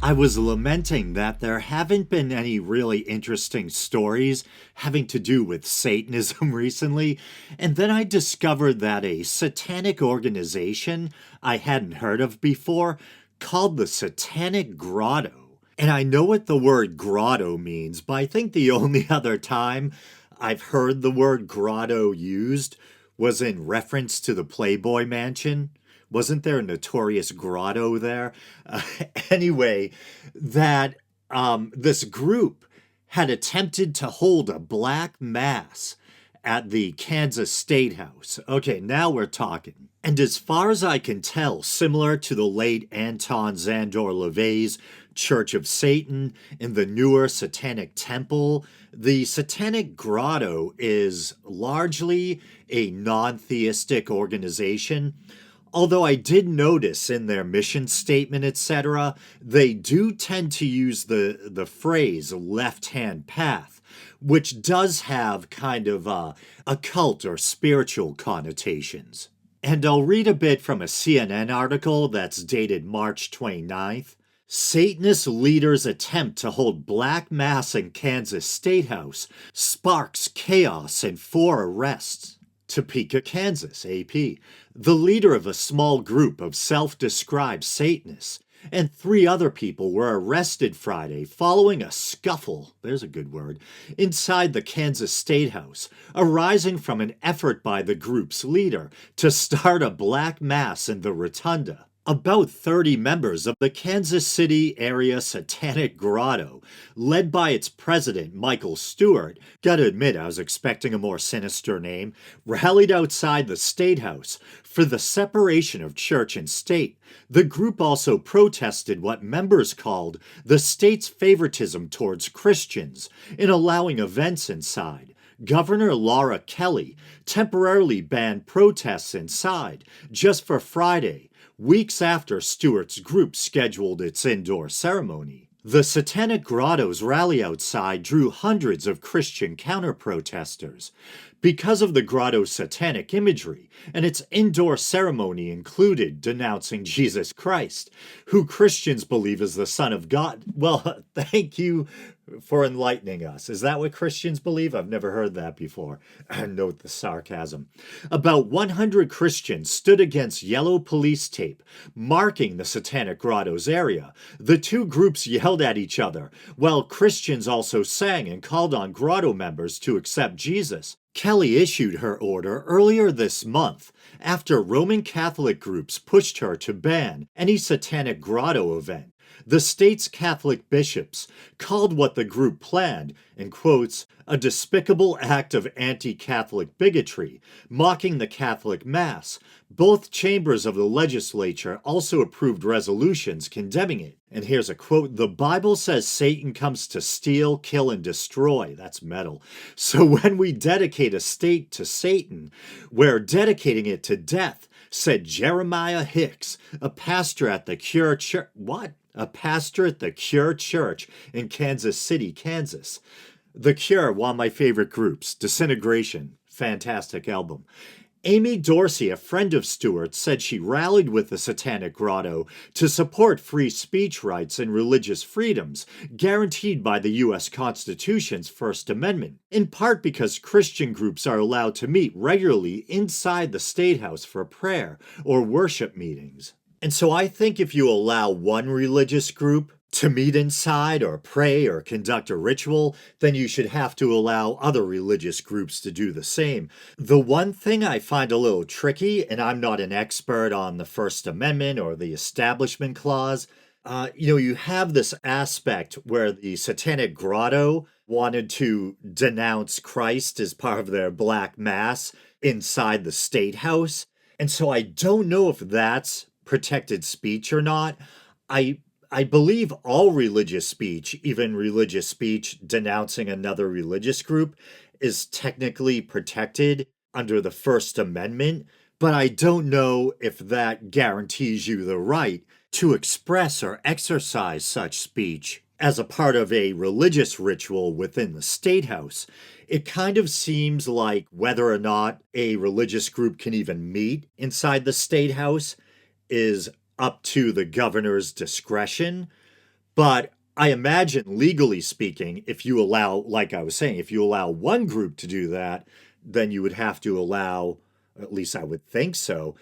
I was lamenting that there haven't been any really interesting stories having to do with Satanism recently, and then I discovered that a satanic organization I hadn't heard of before called the Satanic Grotto. And I know what the word grotto means, but I think the only other time I've heard the word grotto used was in reference to the Playboy Mansion. Wasn't there a notorious grotto there? Uh, anyway, that this group had attempted to hold a black mass at the Kansas Statehouse. Okay, now we're talking. And as far as I can tell, similar to the late Anton Szandor LaVey's Church of Satan and the newer Satanic Temple, the Satanic Grotto is largely a non theistic organization. Although I did notice in their mission statement, etc., they do tend to use the phrase left hand path, which does have kind of occult or spiritual connotations. And I'll read a bit from a CNN article that's dated March 29th. Satanist leaders attempt to hold black mass in Kansas Statehouse sparks chaos and 4 arrests. Topeka, Kansas, AP. The leader of a small group of self-described Satanists and 3 other people were arrested Friday following a scuffle, there's a good word, inside the Kansas Statehouse, arising from an effort by the group's leader to start a black mass in the rotunda. About 30 members of the Kansas City area Satanic Grotto, led by its president Michael Stewart, gotta admit I was expecting a more sinister name, rallied outside the State House for the separation of church and state. The group also protested what members called the state's favoritism towards Christians in allowing events inside. Governor Laura Kelly temporarily banned protests inside just for Friday, weeks after Stewart's group scheduled its indoor ceremony. The Satanic Grotto's rally outside drew hundreds of Christian counter-protesters. Because of the grotto's satanic imagery, and its indoor ceremony included denouncing Jesus Christ, who Christians believe is the Son of God. Well, thank you for enlightening us. Is that what Christians believe? I've never heard that before. Note the sarcasm. About 100 Christians stood against yellow police tape marking the Satanic Grotto's area. The 2 groups yelled at each other, while Christians also sang and called on Grotto members to accept Jesus. Kelly issued her order earlier this month after Roman Catholic groups pushed her to ban any Satanic Grotto event. The state's Catholic bishops called what the group planned, in quotes, a despicable act of anti-Catholic bigotry, mocking the Catholic Mass. Both chambers of the legislature also approved resolutions condemning it. And here's a quote, the Bible says Satan comes to steal, kill, and destroy. That's metal. So when we dedicate a state to Satan, we're dedicating it to death, said Jeremiah Hicks, a pastor at the Cure Church. What? A pastor at the Cure Church in Kansas City, Kansas. The Cure, one of my favorite groups. Disintegration, fantastic album. Amy Dorsey, a friend of Stewart's, said she rallied with the Satanic Grotto to support free speech rights and religious freedoms guaranteed by the U.S. Constitution's First Amendment, in part because Christian groups are allowed to meet regularly inside the State House for prayer or worship meetings. And so I think if you allow one religious group to meet inside or pray or conduct a ritual, then you should have to allow other religious groups to do the same. The one thing I find a little tricky, and I'm not an expert on the First Amendment or the Establishment Clause, you have this aspect where the Satanic Grotto wanted to denounce Christ as part of their black mass inside the State House. And so I don't know if that's protected speech or not. I believe all religious speech, even religious speech denouncing another religious group, is technically protected under the First Amendment, but I don't know if that guarantees you the right to express or exercise such speech as a part of a religious ritual within the State House. It kind of seems like whether or not a religious group can even meet inside the State House is up to the governor's discretion. But I imagine, legally speaking, if you allow, like I was saying, if you allow one group to do that, then you would have to allow, at least I would think so,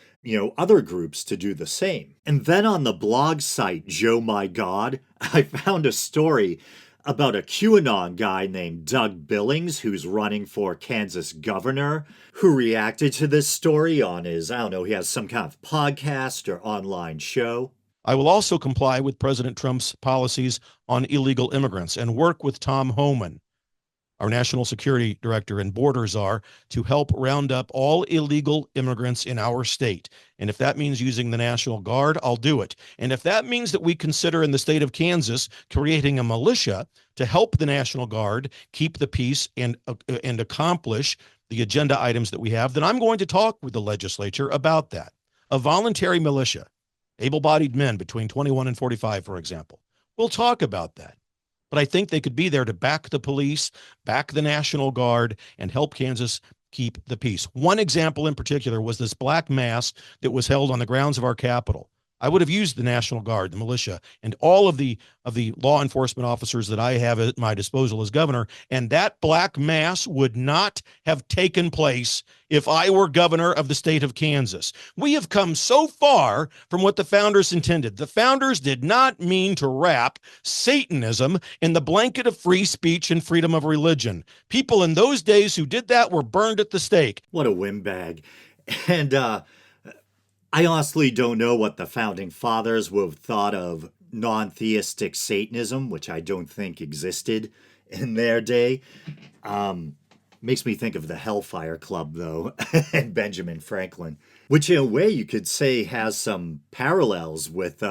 other groups to do the same. And then on the blog site, Joe My God, I found a story about a QAnon guy named Doug Billings, who's running for Kansas governor, who reacted to this story on his, I don't know, he has some kind of podcast or online show. I will also comply with President Trump's policies on illegal immigrants and work with Tom Homan, our national security director and border czar, to help round up all illegal immigrants in our state. And if that means using the National Guard, I'll do it. And if that means that we consider in the state of Kansas creating a militia to help the National Guard keep the peace and accomplish the agenda items that we have, then I'm going to talk with the legislature about that. A voluntary militia, able-bodied men between 21 and 45, for example. We'll talk about that. But I think they could be there to back the police, back the National Guard, and help Kansas keep the peace. One example in particular was this black mass that was held on the grounds of our Capitol. I would have used the National Guard, the militia, and all of the law enforcement officers that I have at my disposal as governor, and that black mass would not have taken place if I were governor of the state of Kansas. We have come so far from what the founders intended. The founders did not mean to wrap Satanism in the blanket of free speech and freedom of religion. People in those days who did that were burned at the stake. What a windbag. And I honestly don't know what the founding fathers would have thought of non-theistic Satanism, which I don't think existed in their day. Makes me think of the Hellfire Club, though, and Benjamin Franklin, which in a way you could say has some parallels with,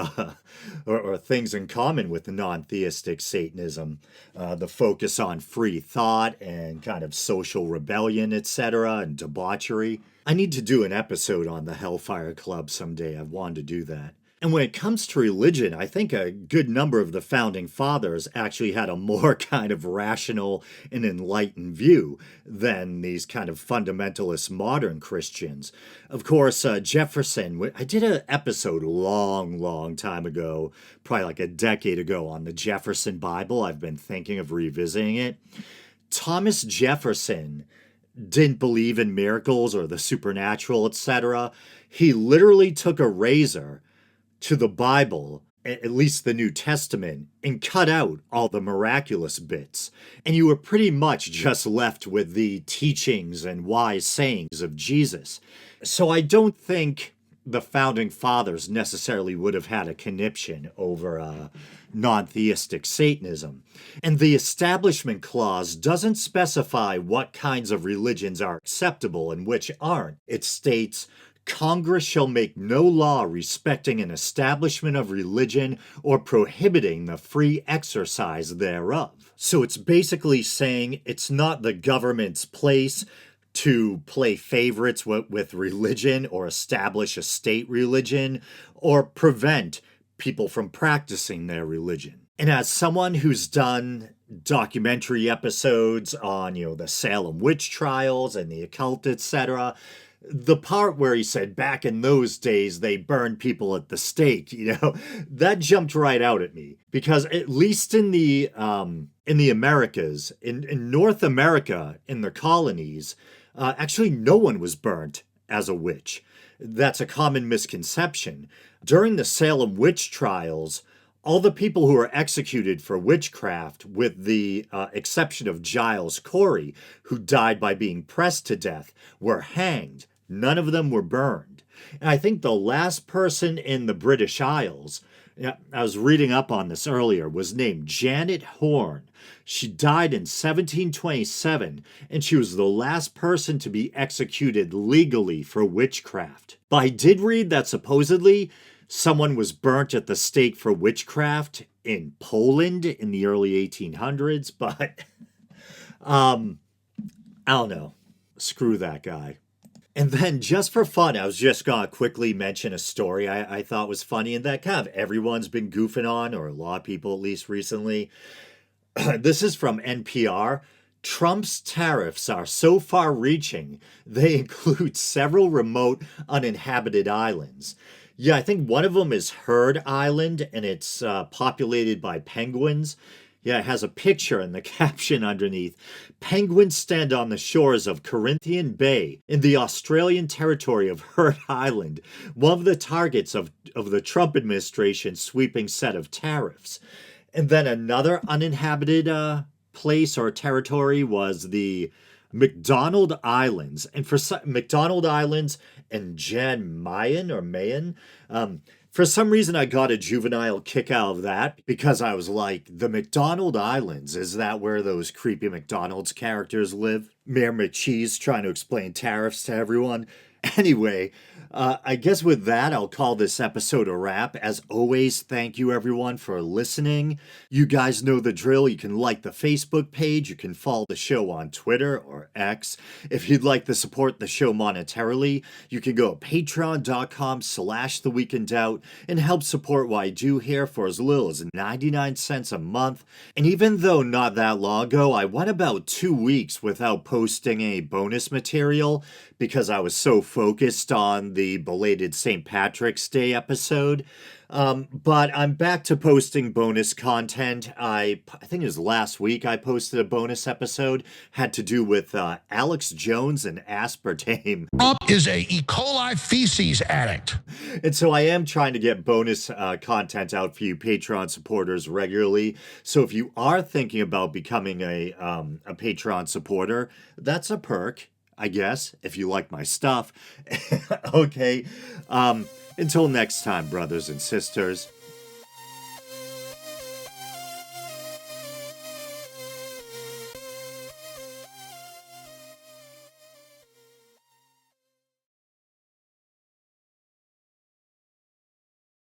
or things in common with the non-theistic Satanism. The focus on free thought and kind of social rebellion, etc., and debauchery. I need to do an episode on the Hellfire Club someday. I've wanted to do that. And when it comes to religion, I think a good number of the founding fathers actually had a more kind of rational and enlightened view than these kind of fundamentalist modern Christians. Of course, Jefferson, I did an episode long time ago, probably like a decade ago, on the Jefferson Bible. I've been thinking of revisiting it. Thomas Jefferson didn't believe in miracles or the supernatural, etc. He literally took a razor to the Bible, at least the New Testament, and cut out all the miraculous bits. And you were pretty much just left with the teachings and wise sayings of Jesus. So I don't think the founding fathers necessarily would have had a conniption over non-theistic Satanism. And the Establishment Clause doesn't specify what kinds of religions are acceptable and which aren't. It states, Congress shall make no law respecting an establishment of religion or prohibiting the free exercise thereof. So it's basically saying it's not the government's place to play favorites with religion or establish a state religion or prevent people from practicing their religion. And as someone who's done documentary episodes on, the Salem witch trials and the occult, etc., the part where he said back in those days they burned people at the stake, that jumped right out at me, because at least in the Americas, in North America, in the colonies, actually no one was burnt as a witch. That's a common misconception. During the Salem witch trials, all the people who were executed for witchcraft, with the exception of Giles Corey, who died by being pressed to death, were hanged. None of them were burned. And I think the last person in the British Isles, I was reading up on this earlier, was named Janet Horne. She died in 1727, and she was the last person to be executed legally for witchcraft. But I did read that supposedly someone was burnt at the stake for witchcraft in Poland in the early 1800s, but I don't know. Screw that guy. And then, just for fun, I was just going to quickly mention a story I thought was funny and that kind of everyone's been goofing on, or a lot of people at least recently. This is from NPR. Trump's tariffs are so far-reaching, they include several remote, uninhabited islands. Yeah, I think one of them is Heard Island, and it's populated by penguins. Yeah, it has a picture and the caption underneath. Penguins stand on the shores of Corinthian Bay in the Australian territory of Heard Island, one of the targets of the Trump administration's sweeping set of tariffs. And then another uninhabited place or territory was the McDonald Islands. And for McDonald Islands and Jan Mayen or Mayen, for some reason I got a juvenile kick out of that because I was like, the McDonald Islands, is that where those creepy McDonald's characters live? Mayor McCheese trying to explain tariffs to everyone. Anyway, I guess with that, I'll call this episode a wrap. As always, thank you everyone for listening. You guys know the drill. You can like the Facebook page. You can follow the show on Twitter or X. If you'd like to support the show monetarily, you can go to patreon.com/theweekendoubt and help support what I do here for as little as 99 cents a month. And even though not that long ago, I went about 2 weeks without posting any bonus material because I was so focused on the belated St. Patrick's Day episode. But I'm back to posting bonus content. I think it was last week I posted a bonus episode, had to do with Alex Jones and aspartame. Trump is a E. coli feces addict. And so I am trying to get bonus content out for you Patreon supporters regularly. So if you are thinking about becoming a Patreon supporter, that's a perk, I guess, if you like my stuff. Okay. Until next time, brothers and sisters,